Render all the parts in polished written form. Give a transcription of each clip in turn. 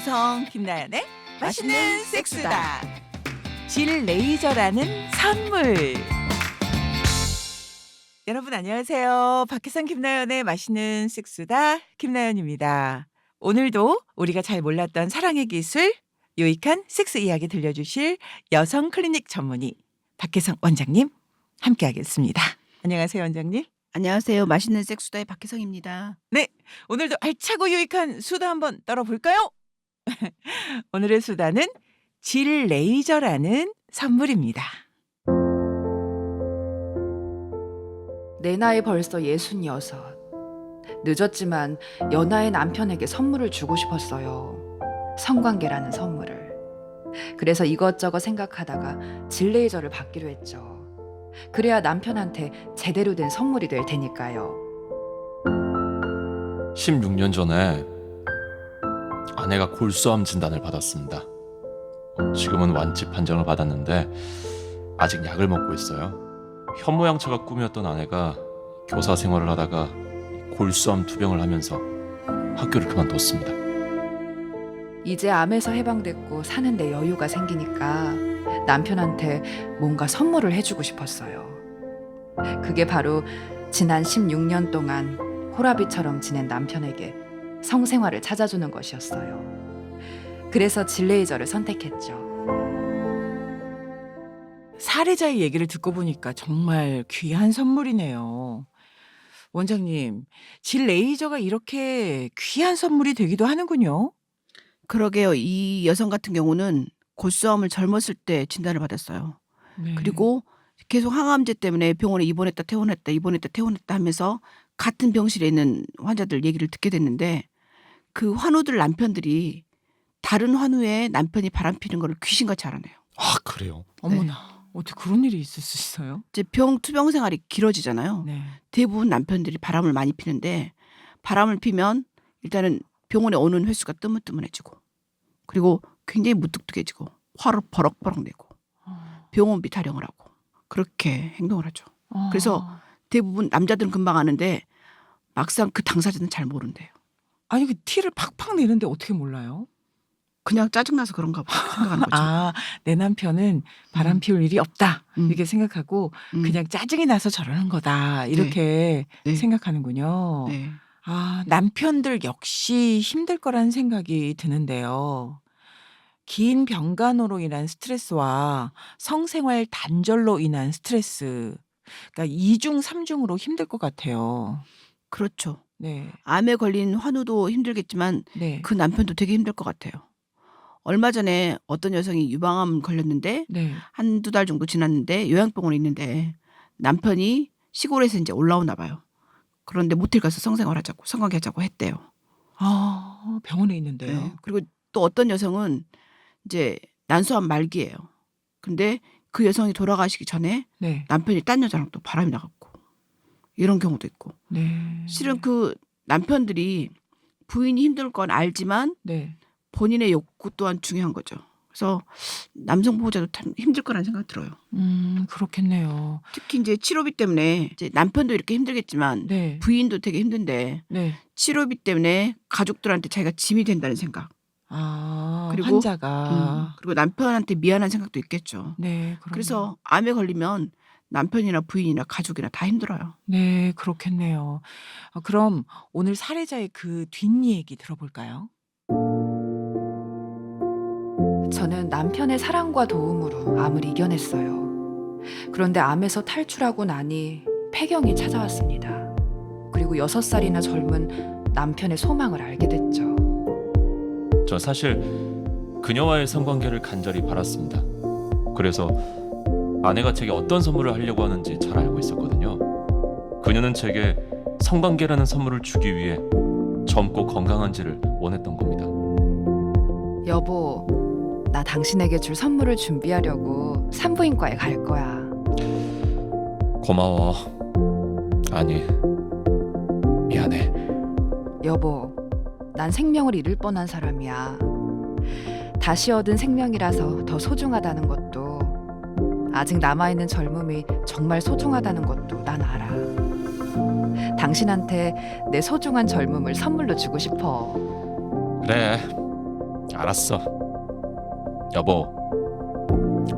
여성 김나연의 맛있는 섹스다. 질 레이저라는 선물. 여러분 안녕하세요. 박혜선 김나연의 맛있는 섹스다 김나연입니다. 오늘도 우리가 잘 몰랐던 사랑의 기술, 유익한 섹스 이야기 들려주실 여성 클리닉 전문의 박혜성 원장님 함께하겠습니다. 안녕하세요 원장님. 안녕하세요. 맛있는 섹스다의 박혜성입니다. 네, 오늘도 알차고 유익한 수다 한번 떨어볼까요? 오늘의 수다는 질 레이저라는 선물입니다. 내 나이 벌써 66. 늦었지만 연하의 남편에게 선물을 주고 싶었어요. 성관계라는 선물을. 그래서 이것저것 생각하다가 질 레이저를 받기로 했죠. 그래야 남편한테 제대로 된 선물이 될 테니까요. 16년 전에 아내가 골수암 진단을 받았습니다. 지금은 완치 판정을 받았는데 아직 약을 먹고 있어요. 현모양처가 꿈이었던 아내가 교사 생활을 하다가 골수암 투병을 하면서 학교를 그만뒀습니다. 이제 암에서 해방됐고 사는데 여유가 생기니까 남편한테 뭔가 선물을 해주고 싶었어요. 그게 바로 지난 16년 동안 호라비처럼 지낸 남편에게 성생활을 찾아주는 것이었어요. 그래서 질 레이저를 선택했죠. 사례자의 얘기를 듣고 보니까 정말 귀한 선물이네요. 원장님, 질 레이저가 이렇게 귀한 선물이 되기도 하는군요. 그러게요. 이 여성 같은 경우는 골수암을 젊었을 때 진단을 받았어요. 네. 그리고 계속 항암제 때문에 병원에 입원했다 퇴원했다 하면서 같은 병실에 있는 환자들 얘기를 듣게 됐는데 그 환우들 남편들이 다른 환우에 남편이 바람피는 걸 귀신같이 알아내요. 아, 그래요? 어머나, 어떻게 그런 일이 있을 수 있어요? 이제 투병 생활이 길어지잖아요. 네. 대부분 남편들이 바람을 많이 피는데 바람을 피면 일단은 병원에 오는 횟수가 뜨문뜨문해지고 그리고 굉장히 무뚝뚝해지고 화를 버럭버럭 내고 병원비 타령을 하고 그렇게 행동을 하죠. 그래서 대부분 남자들은 금방 아는데 막상 그 당사자는 잘 모른대요. 아니 그 티를 팍팍 내는데 어떻게 몰라요? 그냥 짜증나서 그런가 봐 생각하는 거죠. 아, 내 남편은 바람 피울 일이 없다 이렇게 음. 생각하고 음. 그냥 짜증이 나서 저러는 거다 이렇게 네. 생각하는군요. 네. 아, 남편들 역시 힘들 거라는 생각이 드는데요. 긴 병간호로 인한 스트레스와 성생활 단절로 인한 스트레스, 그러니까 2중, 3중으로 힘들 것 같아요. 그렇죠. 네, 암에 걸린 환우도 힘들겠지만 네, 그 남편도 되게 힘들 것 같아요. 얼마 전에 어떤 여성이 유방암 걸렸는데 네. 한두 달 정도 지났는데 요양병원에 있는데 남편이 시골에서 이제 올라오나 봐요. 그런데 모텔 가서 성생활하자고 성관계하자고 했대요. 아, 병원에 있는데요. 네. 그리고 또 어떤 여성은 이제 난소암 말기예요. 근데 그 여성이 돌아가시기 전에 네, 남편이 딴 여자랑 또 바람이 나갔고 이런 경우도 있고 네. 실은 그 남편들이 부인이 힘들 건 알지만 네. 본인의 욕구 또한 중요한 거죠. 그래서 남성 보호자도 참 힘들 거라는 생각이 들어요. 그렇겠네요. 특히 이제 치료비 때문에 이제 남편도 이렇게 힘들겠지만 네, 부인도 되게 힘든데 네. 치료비 때문에 가족들한테 자기가 짐이 된다는 생각. 아, 그리고 환자가. 그리고 남편한테 미안한 생각도 있겠죠. 네, 그럼요. 그래서 암에 걸리면 남편이나 부인이나 가족이나 다 힘들어요. 네, 그렇겠네요. 그럼 오늘 사례자의 그 뒷얘기 들어볼까요? 저는 남편의 사랑과 도움으로 암을 이겨냈어요. 그런데 암에서 탈출하고 나니 폐경이 찾아왔습니다. 그리고 6살이나 젊은 남편의 소망을 알게 됐죠. 저 사실 그녀와의 성관계를 간절히 바랐습니다. 그래서 아내가 제게 어떤 선물을 하려고 하는지 잘 알고 있었거든요. 그녀는 제게 성관계라는 선물을 주기 위해 젊고 건강한지를 원했던 겁니다. 여보, 나 당신에게 줄 선물을 준비하려고 산부인과에 갈 거야. 고마워. 아니, 미안해. 여보, 난 생명을 잃을 뻔한 사람이야. 다시 얻은 생명이라서 더 소중하다는 것도, 아직 남아있는 젊음이 정말 소중하다는 것도 난 알아. 당신한테 내 소중한 젊음을 선물로 주고 싶어. 그래, 알았어. 여보,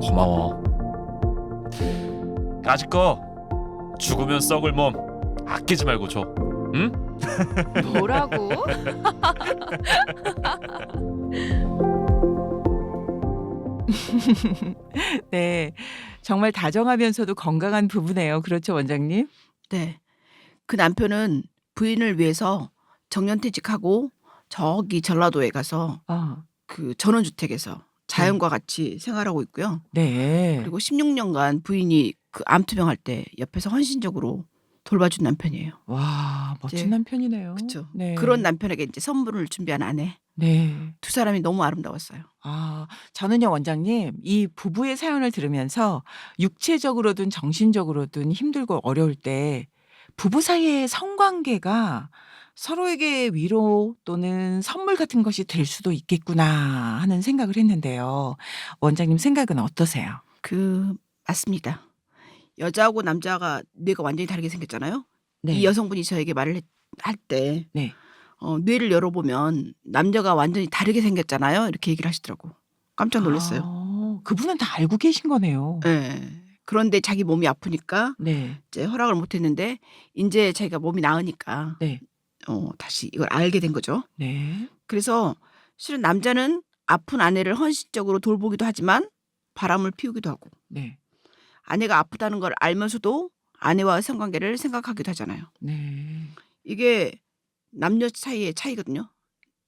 고마워. 가지 거 죽으면 썩을 몸 아끼지 말고 줘. 응? 뭐라고? 네. 정말 다정하면서도 건강한 부부네요. 그렇죠, 원장님? 네. 그 남편은 부인을 위해서 정년퇴직하고 저기 전라도에 가서 아. 그 전원주택에서 자연과 같이 생활하고 있고요. 네. 그리고 16년간 부인이 그 암투병할 때 옆에서 헌신적으로 돌봐준 남편이에요. 와, 멋진 이제 남편이네요. 그렇죠. 네. 그런 남편에게 이제 선물을 준비한 아내. 네. 두 사람이 너무 아름다웠어요. 아, 저는요, 원장님, 이 부부의 사연을 들으면서 육체적으로든 정신적으로든 힘들고 어려울 때 부부 사이의 성관계가 서로에게 위로 또는 선물 같은 것이 될 수도 있겠구나 하는 생각을 했는데요. 원장님 생각은 어떠세요? 맞습니다. 여자하고 남자가 뇌가 완전히 다르게 생겼잖아요. 네. 이 여성분이 저에게 말을 할 때 네. 뇌를 열어보면 남자가 완전히 다르게 생겼잖아요. 이렇게 얘기를 하시더라고. 깜짝 놀랐어요. 아, 그분은 다 알고 계신 거네요. 네. 그런데 자기 몸이 아프니까 네. 이제 허락을 못했는데 이제 자기가 몸이 나으니까 네. 다시 이걸 알게 된 거죠. 네. 그래서 실은 남자는 아픈 아내를 헌신적으로 돌보기도 하지만 바람을 피우기도 하고 네. 아내가 아프다는 걸 알면서도 아내와의 성관계를 생각하기도 하잖아요. 네. 이게 남녀 사이의 차이거든요.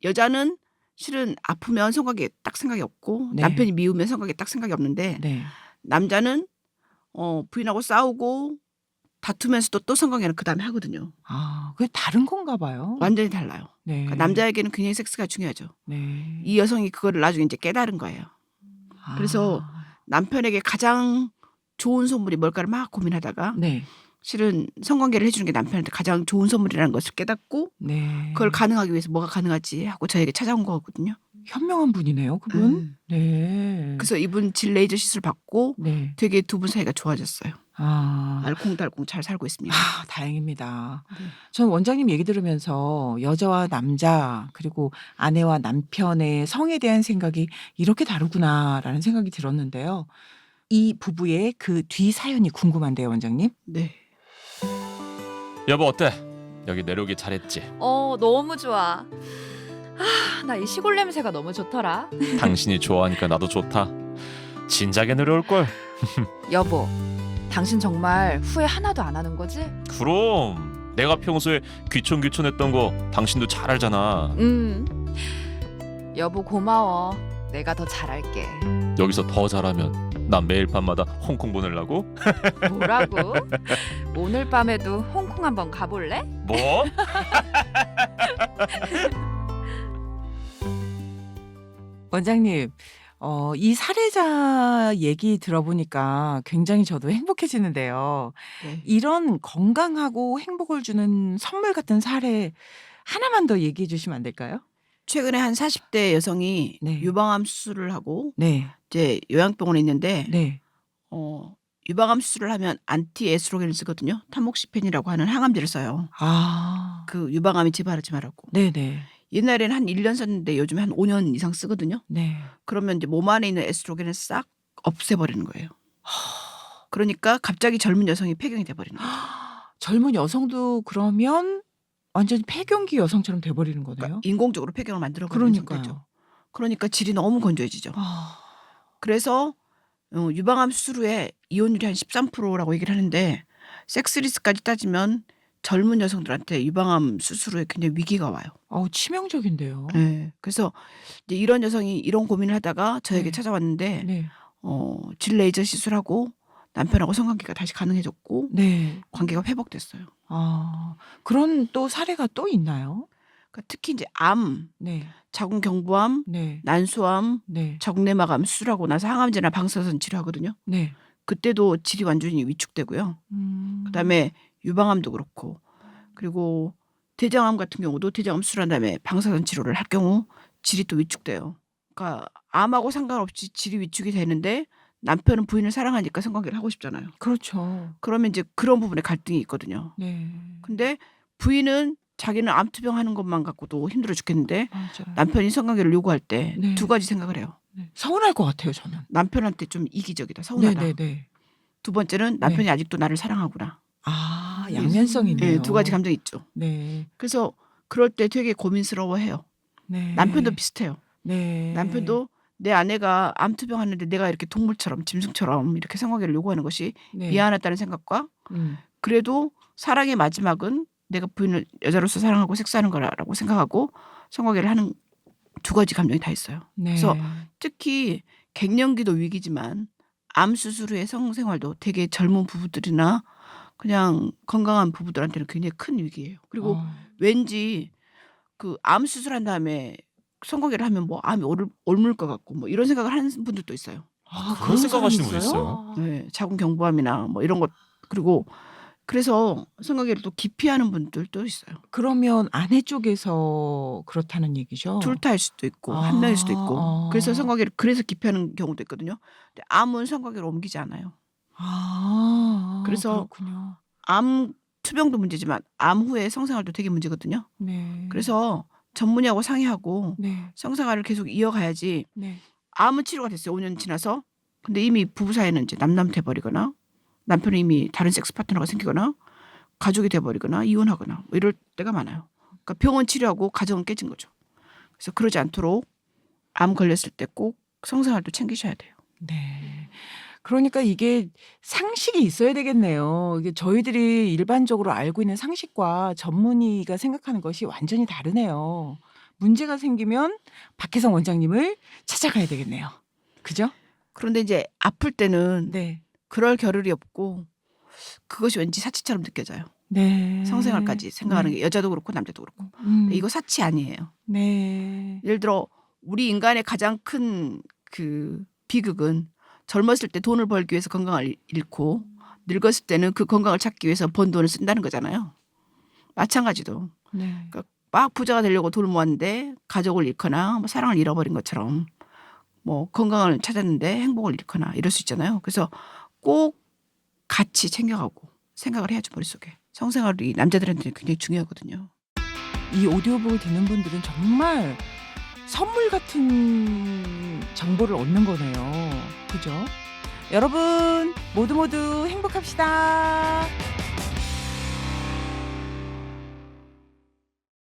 여자는 실은 아프면 성관계에 딱 생각이 없고 네. 남편이 미우면 성관계에 딱 생각이 없는데 네. 남자는 부인하고 싸우고 다투면서도 또 성관계는 그 다음에 하거든요. 아, 그게 다른 건가 봐요. 완전히 달라요. 네. 그러니까 남자에게는 굉장히 섹스가 중요하죠. 네. 이 여성이 그거를 나중에 이제 깨달은 거예요. 그래서 남편에게 가장 좋은 선물이 뭘까를 막 고민하다가 네. 실은 성관계를 해주는 게 남편한테 가장 좋은 선물이라는 것을 깨닫고 네. 그걸 가능하기 위해서 뭐가 가능하지 하고 저에게 찾아온 거거든요. 현명한 분이네요, 그분. 네. 그래서 이분 질 레이저 시술 받고 네. 되게 두 분 사이가 좋아졌어요. 아. 알콩달콩 잘 살고 있습니다. 아, 다행입니다. 네. 전 원장님 얘기 들으면서 여자와 남자 그리고 아내와 남편의 성에 대한 생각이 이렇게 다르구나라는 생각이 들었는데요. 이 부부의 그 뒤 사연이 궁금한데요, 원장님. 네. 여보 어때? 여기 내려오기 잘했지? 너무 좋아. 나 이 시골 냄새가 너무 좋더라. 당신이 좋아하니까 나도 좋다. 진작에 내려올 걸. 여보, 당신 정말 후회 하나도 안 하는 거지? 그럼 내가 평소에 귀촌귀촌했던 거 당신도 잘 알잖아. 여보 고마워. 내가 더 잘할게. 여기서 더 잘하면 난 매일 밤마다 홍콩 보내려고? 뭐라고? 오늘 밤에도 홍콩 한번 가볼래? 뭐? 원장님, 이 사례자 얘기 들어보니까 굉장히 저도 행복해지는데요. 네. 이런 건강하고 행복을 주는 선물 같은 사례 하나만 더 얘기해 주시면 안 될까요? 최근에 한 40대 여성이 네. 유방암 수술을 하고 네. 이제 요양병원에 있는데 네. 유방암 수술을 하면 안티에스트로겐을 쓰거든요. 타목시펜이라고 하는 항암제를 써요. 아. 그 유방암이 재발하지 말라고. 네네. 옛날에는 한 1년 썼는데 요즘에 한 5년 이상 쓰거든요. 네. 그러면 이제 몸 안에 있는 에스트로겐을 싹 없애버리는 거예요. 그러니까 갑자기 젊은 여성이 폐경이 돼버리는 거죠. 젊은 여성도 그러면 완전히 폐경기 여성처럼 돼버리는 거네요. 그러니까 인공적으로 폐경을 만들어버리는 상태죠. 그러니까요. 그러니까 질이 너무 건조해지죠. 아. 그래서 유방암 수술 후에 이혼율이 한 13%라고 얘기를 하는데 섹스리스까지 따지면 젊은 여성들한테 유방암 수술 후에 굉장히 위기가 와요. 치명적인데요. 네. 그래서 이제 이런 여성이 이런 고민을 하다가 저에게 네. 찾아왔는데 네. 질 레이저 시술하고 남편하고 성관계가 다시 가능해졌고 네. 관계가 회복됐어요. 아, 그런 또 사례가 또 있나요? 그러니까 특히 이제 암, 네. 자궁경부암, 네. 난소암, 네. 정내막암 수술하고 나서 항암제나 방사선 치료하거든요. 네. 그때도 질이 완전히 위축되고요. 그다음에 유방암도 그렇고 그리고 대장암 같은 경우도 대장암 수술한 다음에 방사선 치료를 할 경우 질이 또 위축돼요. 그러니까 암하고 상관없이 질이 위축이 되는데 남편은 부인을 사랑하니까 성관계를 하고 싶잖아요. 그렇죠. 그러면 이제 그런 부분에 갈등이 있거든요. 네. 근데 부인은 자기는 암투병 하는 것만 갖고도 힘들어 죽겠는데 맞아요. 남편이 성관계를 요구할 때 네. 두 가지 생각을 해요. 네. 서운할 것 같아요, 저는. 남편한테 좀 이기적이다. 서운하다. 네네네. 두 번째는 남편이 아직도 나를 사랑하구나. 아, 양면성이네요. 네, 두 가지 감정이 있죠. 네. 그래서 그럴 때 되게 고민스러워해요. 네. 남편도 비슷해요. 네. 남편도 내 아내가 암투병 하는데 내가 이렇게 동물처럼 짐승처럼 이렇게 성관계를 요구하는 것이 네. 미안하다는 생각과 음. 그래도 사랑의 마지막은 내가 부인을 여자로서 사랑하고 섹스하는 거라고 생각하고 성관계를 하는 두 가지 감정이 다 있어요. 네. 그래서 특히 갱년기도 위기지만 암 수술 후의 성생활도 되게 젊은 부부들이나 그냥 건강한 부부들한테는 굉장히 큰 위기예요. 그리고 왠지 그 암 수술한 다음에 성관계를 하면 뭐 암이 옮을 것 같고 뭐 이런 생각을 하는 분들도 있어요. 그런 생각하시는 분 있어요? 네, 자궁 경부암이나 뭐 이런 것 그리고 그래서 성관계를 또 기피하는 분들도 있어요. 그러면 아내 쪽에서 그렇다는 얘기죠? 둘 다일 수도 있고 아, 한 명일 수도 있고 아. 그래서 성관계를 그래서 기피하는 경우도 있거든요. 근데 암은 성관계를 옮기지 않아요. 아, 그래서 그렇군요. 암 투병도 문제지만 암 후에 성생활도 되게 문제거든요. 네. 그래서 전문의하고 상의하고 네. 성생활을 계속 이어가야지. 네. 암은 치료가 됐어요. 5년 지나서. 근데 이미 부부 사이는 이제 남남 돼버리거나 남편이 이미 다른 섹스 파트너가 생기거나 가족이 돼버리거나 이혼하거나 뭐 이럴 때가 많아요. 그러니까 병원 치료하고 가정은 깨진 거죠. 그래서 그러지 않도록 암 걸렸을 때 꼭 성생활도 챙기셔야 돼요. 네. 그러니까 이게 상식이 있어야 되겠네요. 이게 저희들이 일반적으로 알고 있는 상식과 전문의가 생각하는 것이 완전히 다르네요. 문제가 생기면 박혜성 원장님을 찾아가야 되겠네요. 그죠? 그런데 이제 아플 때는 네. 그럴 겨를이 없고 그것이 왠지 사치처럼 느껴져요. 네. 성생활까지 생각하는 네. 게 여자도 그렇고 남자도 그렇고. 음. 이거 사치 아니에요. 네. 예를 들어 우리 인간의 가장 큰 그 비극은 젊었을 때 돈을 벌기 위해서 건강을 잃고 늙었을 때는 그 건강을 찾기 위해서 번 돈을 쓴다는 거잖아요. 마찬가지도 네. 막 부자가 되려고 돈을 모았는데 가족을 잃거나 뭐 사랑을 잃어버린 것처럼 뭐 건강을 찾았는데 행복을 잃거나 이럴 수 있잖아요. 그래서 꼭 같이 챙겨가고 생각을 해야죠. 머릿속에. 성생활이 남자들한테 굉장히 중요하거든요. 이 오디오북을 듣는 분들은 정말 선물 같은 정보를 얻는 거네요. 그죠? 여러분 모두 행복합시다.